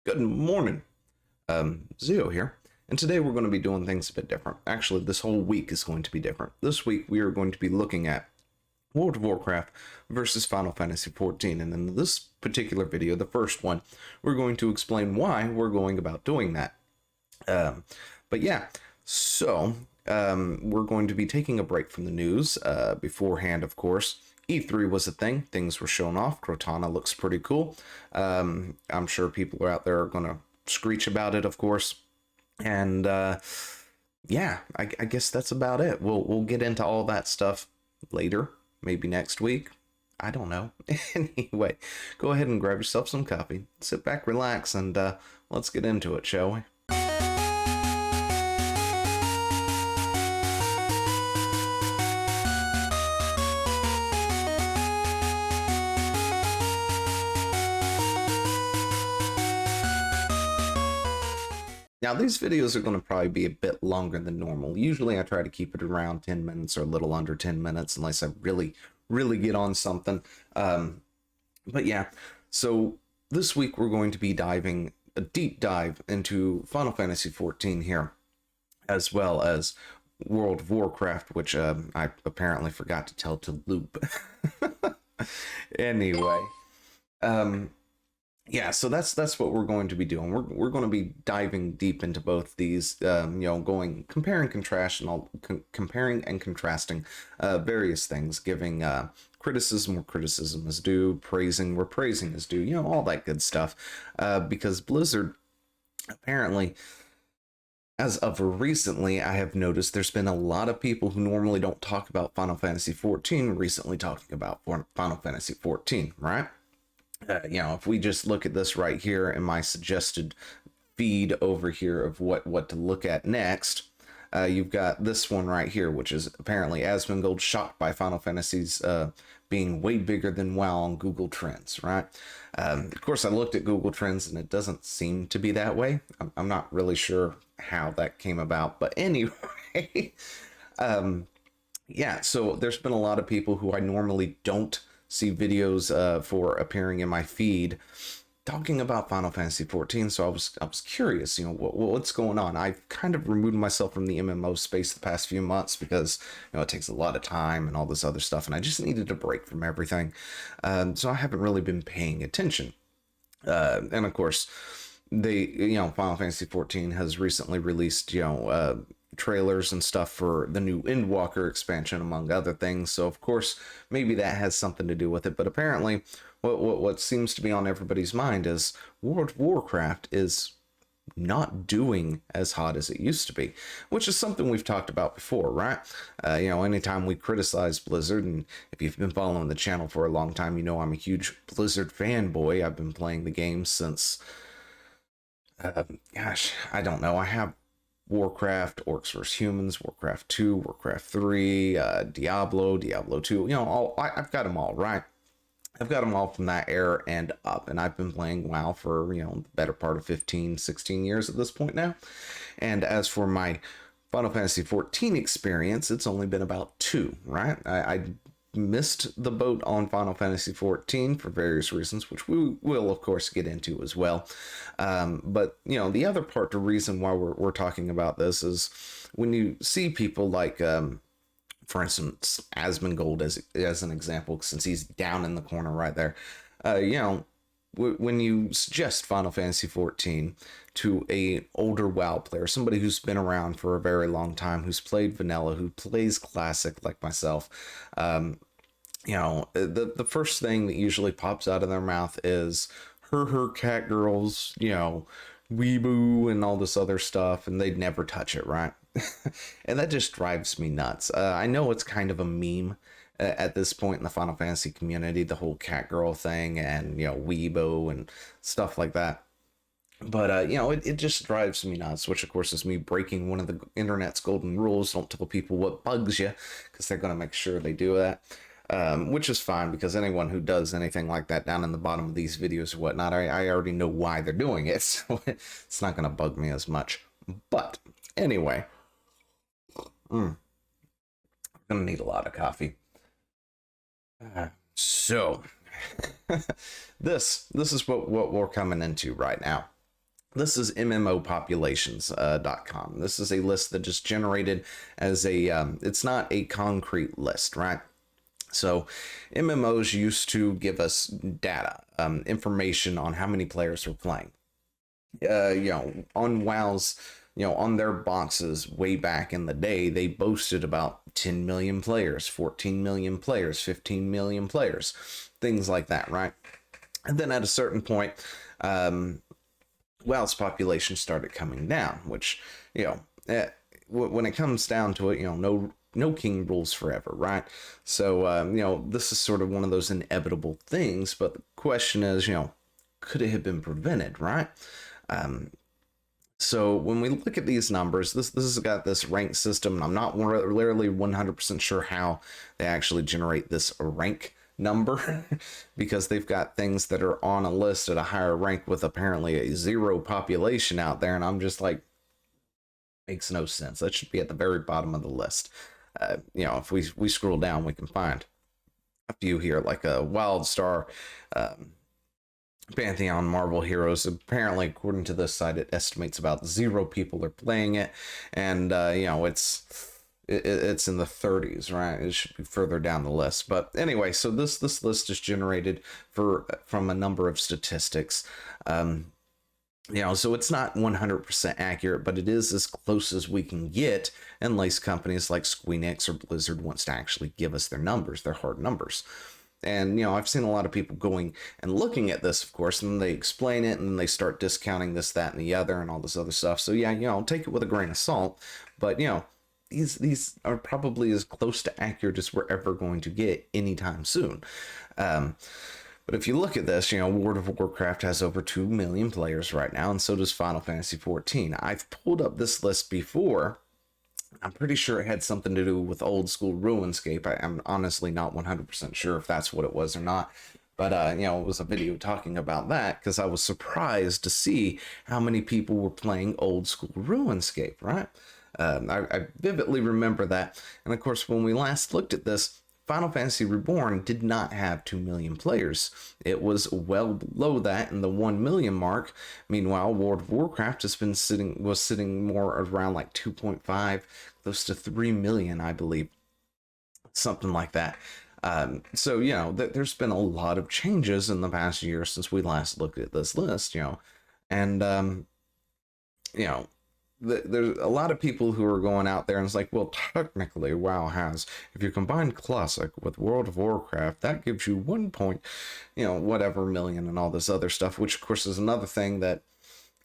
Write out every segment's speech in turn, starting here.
Good morning, Zio here, and today we're going to be doing things a bit different. Actually, this whole week is going to be different. This week we are going to be looking at World of Warcraft versus Final Fantasy XIV, and in this particular video, the first one, we're going to explain why we're going about doing that. But yeah, so we're going to be taking a break from the news beforehand, of course. E3 was a thing. Things were shown off. Cortana looks pretty cool. I'm sure people out there are going to screech about it, of course. And yeah, I guess that's about it. We'll get into all that stuff later, maybe next week. I don't know. Anyway, go ahead and grab yourself some coffee. Sit back, relax, and let's get into it, shall we? Now, these videos are going to probably be a bit longer than normal. Usually I try to keep it around 10 minutes or a little under 10 minutes unless I really get on something. But yeah, so this week we're going to be diving a deep dive into Final Fantasy XIV here, as well as World of Warcraft, which I apparently forgot to tell to loop. Anyway, yeah, so that's what we're going to be doing. We're going to be diving deep into both these, going comparing and contrasting various things, giving criticism where criticism is due, praising where praising is due, all that good stuff. Because Blizzard, apparently, as of recently, I have noticed there's been a lot of people who normally don't talk about Final Fantasy XIV recently talking about Final Fantasy XIV, right? If we just look at this right here in my suggested feed over here of what to look at next, you've got this one right here, which is apparently Asmongold shocked by Final Fantasies being way bigger than WoW on Google Trends, right? Of course, I looked at Google Trends and it doesn't seem to be that way. I'm not really sure how that came about, but anyway, yeah, so there's been a lot of people who I normally don't see videos for appearing in my feed talking about Final Fantasy XIV, so I was curious, what's going on. I've kind of removed myself from the MMO space the past few months because it takes a lot of time and all this other stuff, and I just needed a break from everything. So I haven't really been paying attention. And of course, Final Fantasy XIV has recently released trailers and stuff for the new Endwalker expansion, among other things, so of course maybe that has something to do with it. But apparently what seems to be on everybody's mind is World of Warcraft is not doing as hot as it used to be, which is something we've talked about before, right? Anytime we criticize Blizzard, and if you've been following the channel for a long time, I'm a huge Blizzard fanboy. I've been playing the game since I don't know, I have Warcraft, Orcs vs. Humans, Warcraft 2, Warcraft 3, Diablo 2, I've got them all, right? I've got them all from that era and up, and I've been playing WoW for, the better part of 15, 16 years at this point now. And as for my Final Fantasy XIV experience, it's only been about 2, right? I missed the boat on Final Fantasy XIV for various reasons, which we will of course get into as well. But the other part, the reason why we're talking about this is when you see people like, for instance, Asmongold as an example, since he's down in the corner right there, when you suggest Final Fantasy XIV to a older WoW player, somebody who's been around for a very long time, who's played vanilla, who plays classic like myself, the first thing that usually pops out of their mouth is her cat girls, weeboo and all this other stuff, and they'd never touch it, right? And that just drives me nuts. I know it's kind of a meme at this point in the Final Fantasy community, the whole cat girl thing and weebo and stuff like that. But it just drives me nuts, which of course is me breaking one of the internet's golden rules: don't tell people what bugs you, because they're going to make sure they do that. Which is fine, because anyone who does anything like that down in the bottom of these videos or whatnot, I already know why they're doing it, so it's not going to bug me as much. But anyway, I'm going to need a lot of coffee. So this is what we're coming into right now. This is mmopopulations.com. This is a list that just generated as a, it's not a concrete list, right? So MMOs used to give us data, information on how many players were playing. On WoW's, on their boxes way back in the day, they boasted about 10 million players, 14 million players, 15 million players, things like that, right? And then at a certain point, WoW's population started coming down, which, when it comes down to it, no king rules forever, right? So, this is sort of one of those inevitable things, but the question is, could it have been prevented, right? So when we look at these numbers, this has got this rank system, and I'm not literally 100% sure how they actually generate this rank number because they've got things that are on a list at a higher rank with apparently a 0 population out there, and I'm just like, makes no sense. That should be at the very bottom of the list. If we scroll down, we can find a few here, like a WildStar, Pantheon Marvel Heroes. Apparently, according to this site, it estimates about 0 people are playing it, and it's in the 30s, right? It should be further down the list. But anyway, so this list is generated from a number of statistics. So it's not 100% accurate, but it is as close as we can get unless companies like Squeenix or Blizzard wants to actually give us their numbers, their hard numbers. And, I've seen a lot of people going and looking at this, of course, and they explain it and then they start discounting this, that, and the other and all this other stuff. So yeah, take it with a grain of salt, but these are probably as close to accurate as we're ever going to get anytime soon. But if you look at this, World of Warcraft has over 2 million players right now, and so does Final Fantasy XIV. I've pulled up this list before. I'm pretty sure it had something to do with old school RuneScape. I'm honestly not 100% sure if that's what it was or not. But, it was a video talking about that because I was surprised to see how many people were playing old school RuneScape, right? I vividly remember that. And of course, when we last looked at this, Final Fantasy Reborn did not have 2 million players. It was well below that in the 1 million mark. Meanwhile, World of Warcraft was sitting more around like 2.5, close to 3 million, I believe. Something like that. There's been a lot of changes in the past year since we last looked at this list, and, there's a lot of people who are going out there and it's like, well, technically WoW has, if you combine Classic with World of Warcraft, that gives you 1 point, whatever million and all this other stuff, which of course is another thing that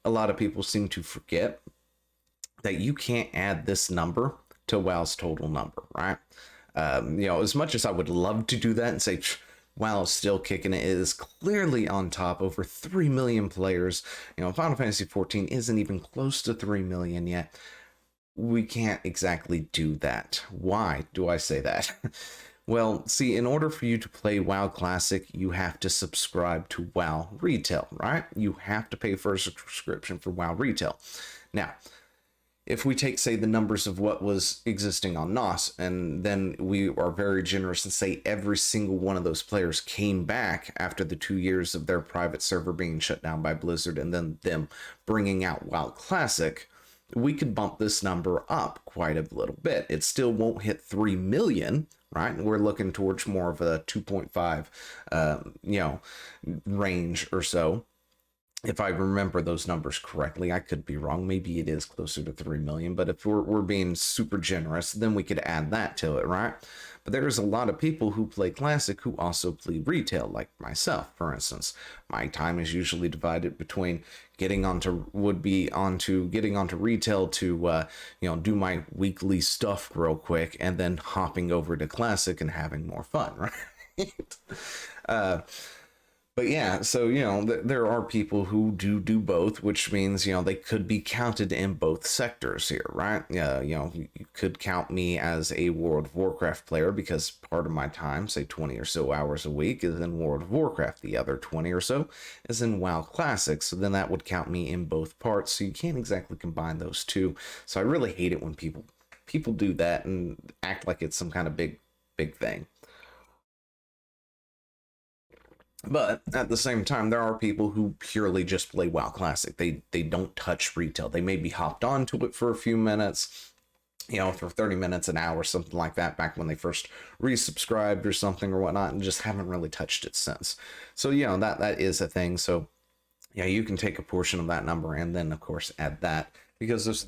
a lot of people seem to forget, that you can't add this number to WoW's total number, right? As much as I would love to do that and say, WoW is still kicking it, is clearly on top, over 3 million players. Final Fantasy XIV isn't even close to 3 million yet. We can't exactly do that. Why do I say that? Well, see, in order for you to play WoW Classic, you have to subscribe to WoW Retail, right? You have to pay for a subscription for WoW Retail. Now, if we take, say, the numbers of what was existing on NOS, and then we are very generous and say every single one of those players came back after the 2 years of their private server being shut down by Blizzard and then them bringing out WoW Classic, we could bump this number up quite a little bit. It still won't hit 3 million, right? We're looking towards more of a 2.5, range or so. If I remember those numbers correctly, I could be wrong. Maybe it is closer to 3 million, but if we're being super generous, then we could add that to it, right? But there's a lot of people who play Classic who also play retail, like myself, for instance. My time is usually divided between getting onto retail to, do my weekly stuff real quick, and then hopping over to Classic and having more fun, right? But yeah, so, there are people who do both, which means, they could be counted in both sectors here, right? You could count me as a World of Warcraft player because part of my time, say 20 or so hours a week, is in World of Warcraft. The other 20 or so is in WoW Classic. So then that would count me in both parts. So you can't exactly combine those two. So I really hate it when people do that and act like it's some kind of big thing. But at the same time, there are people who purely just play WoW Classic. They don't touch retail. They maybe hopped onto it for a few minutes, for 30 minutes, an hour, something like that, back when they first resubscribed or something or whatnot, and just haven't really touched it since. So, that is a thing. So, yeah, you can take a portion of that number and then, of course, add that, because those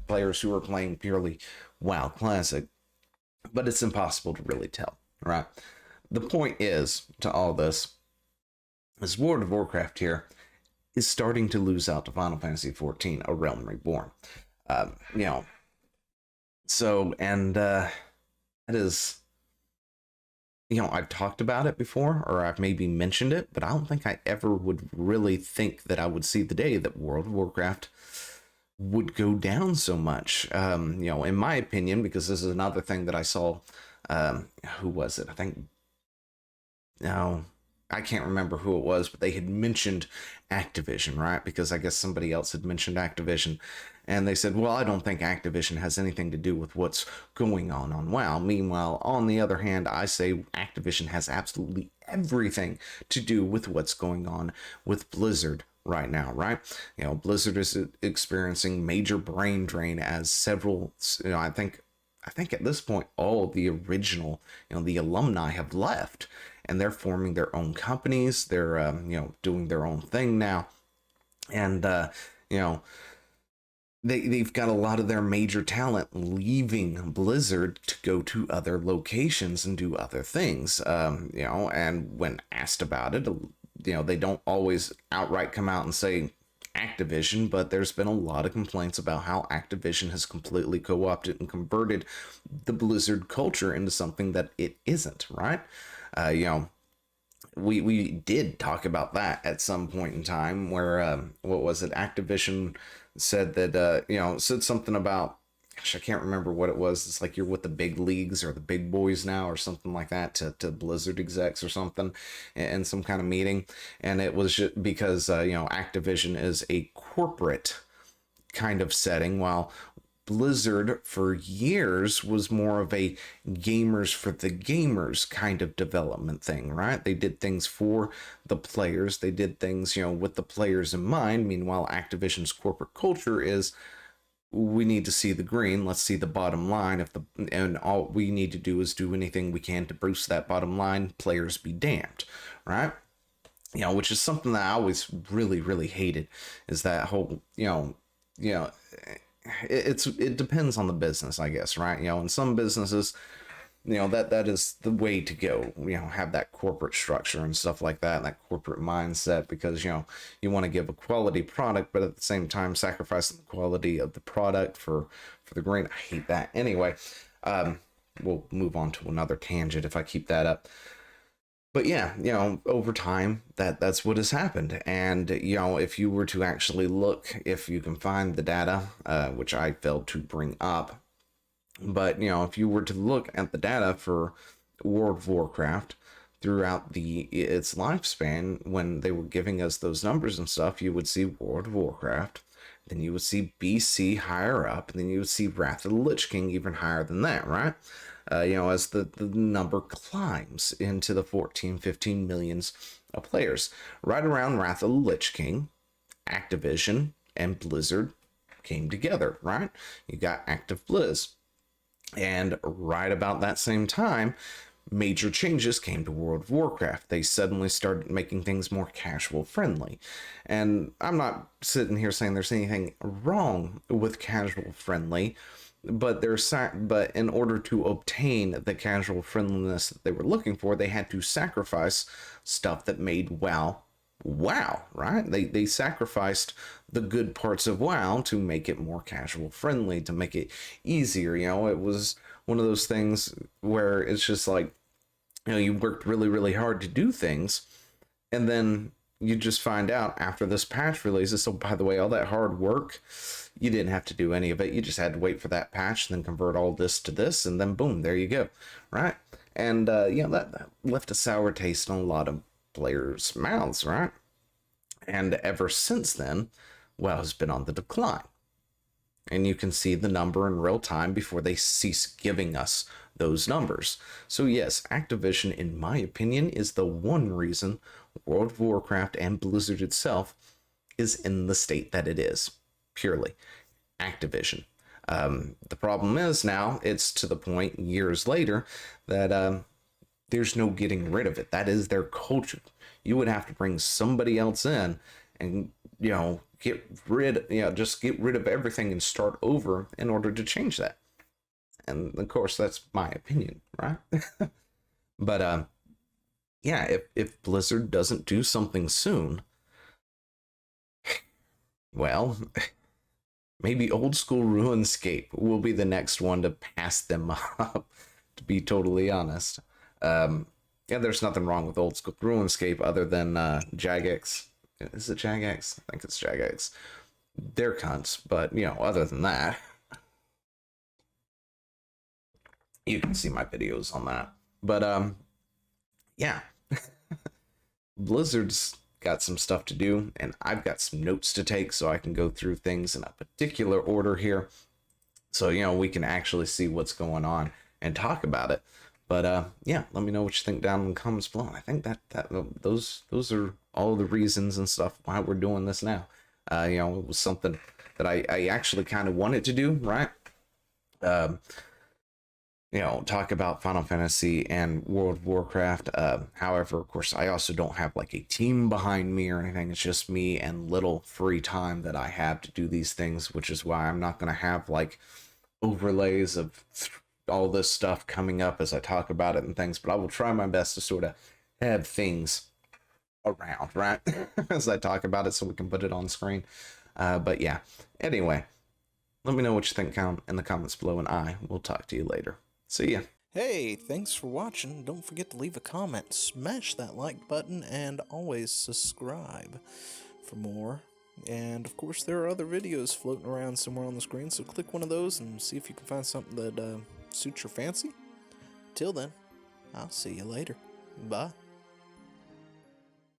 players who are playing purely WoW Classic. But it's impossible to really tell, right? The point is, to all this, is World of Warcraft here is starting to lose out to Final Fantasy XIV, A Realm Reborn. Um, you know, so, and that is, I've talked about it before, or I've maybe mentioned it, but I don't think I ever would really think that I would see the day that World of Warcraft would go down so much. In my opinion, because this is another thing that I saw. Who was it? I think, no, I can't remember who it was, but they had mentioned Activision, right? Because I guess somebody else had mentioned Activision, and they said, well, I don't think Activision has anything to do with what's going on WoW. Meanwhile, on the other hand, I say Activision has absolutely everything to do with what's going on with Blizzard right now, right? Blizzard is experiencing major brain drain, as several, I think at this point, all of the original, the alumni have left, and they're forming their own companies. They're, doing their own thing now. And, they've got a lot of their major talent leaving Blizzard to go to other locations and do other things. And when asked about it, they don't always outright come out and say Activision, but there's been a lot of complaints about how Activision has completely co-opted and converted the Blizzard culture into something that it isn't, right? We did talk about that at some point in time, where what was it? Activision said that said something about, gosh, I can't remember what it was. It's like you're with the big leagues or the big boys now, or something like that, to Blizzard execs or something, in some kind of meeting. And it was just because Activision is a corporate kind of setting, while Blizzard for years was more of a gamers for the gamers kind of development thing, right? They did things for the players. They did things, with the players in mind. Meanwhile, Activision's corporate culture is, we need to see the green. Let's see the bottom line. And all we need to do is do anything we can to boost that bottom line. Players be damned, right? Which is something that I always really, really hated, is that whole, it depends on the business, I guess, right? In some businesses, that is the way to go, have that corporate structure and stuff like that, and that corporate mindset, because you want to give a quality product, but at the same time sacrificing the quality of the product for the grain. I hate that. Anyway, we'll move on to another tangent if I keep that up. But yeah, over time, that's what has happened. And, if you were to actually look, if you can find the data, which I failed to bring up, but, if you were to look at the data for World of Warcraft throughout its lifespan, when they were giving us those numbers and stuff, you would see World of Warcraft, then you would see BC higher up, and then you would see Wrath of the Lich King even higher than that, right? As the number climbs into the 14, 15 millions of players. Right around Wrath of the Lich King, Activision and Blizzard came together, right? You got Active Blizz. And right about that same time, major changes came to World of Warcraft. They suddenly started making things more casual friendly. And I'm not sitting here saying there's anything wrong with casual friendly, but but in order to obtain the casual friendliness that they were looking for, they had to sacrifice stuff that made WoW, right? They sacrificed the good parts of WoW to make it more casual friendly, to make it easier. It was one of those things where it's just like, you worked really, really hard to do things, and then you just find out after this patch releases, so by the way, all that hard work, you didn't have to do any of it. You just had to wait for that patch, and then convert all this to this, and then boom, there you go, right? And that left a sour taste in a lot of players' mouths, right? And ever since then, WoW has been on the decline. And you can see the number in real time before they cease giving us those numbers. So yes, Activision, in my opinion, is the one reason World of Warcraft and Blizzard itself is in the state that it is. Purely Activision. The problem is now it's to the point years later that there's no getting rid of it. That is their culture. You would have to bring somebody else in and, just get rid of everything and start over in order to change that. And of course, that's my opinion, right? But yeah, if Blizzard doesn't do something soon, well, maybe old school RuneScape will be the next one to pass them up, to be totally honest. Yeah, there's nothing wrong with old school RuneScape other than Jagex. Is it Jagex? I think it's Jagex. They're cunts, but other than that, you can see my videos on that. But yeah, Blizzard's got some stuff to do, and I've got some notes to take so I can go through things in a particular order here. So, we can actually see what's going on and talk about it. But yeah, let me know what you think down in the comments below. I think that those are all the reasons and stuff why we're doing this now. It was something that I actually kind of wanted to do, right? Talk about Final Fantasy and World of Warcraft. However, of course, I also don't have like a team behind me or anything. It's just me and little free time that I have to do these things, which is why I'm not going to have like overlays of all this stuff coming up as I talk about it and things, but I will try my best to sort of have things around, right? As I talk about it so we can put it on screen. But yeah, anyway, let me know what you think in the comments below, and I will talk to you later. See ya. Hey, thanks for watching. Don't forget to leave a comment, smash that like button, and always subscribe for more. And of course, there are other videos floating around somewhere on the screen, so click one of those and see if you can find something that suits your fancy. Till then, I'll see you later. Bye.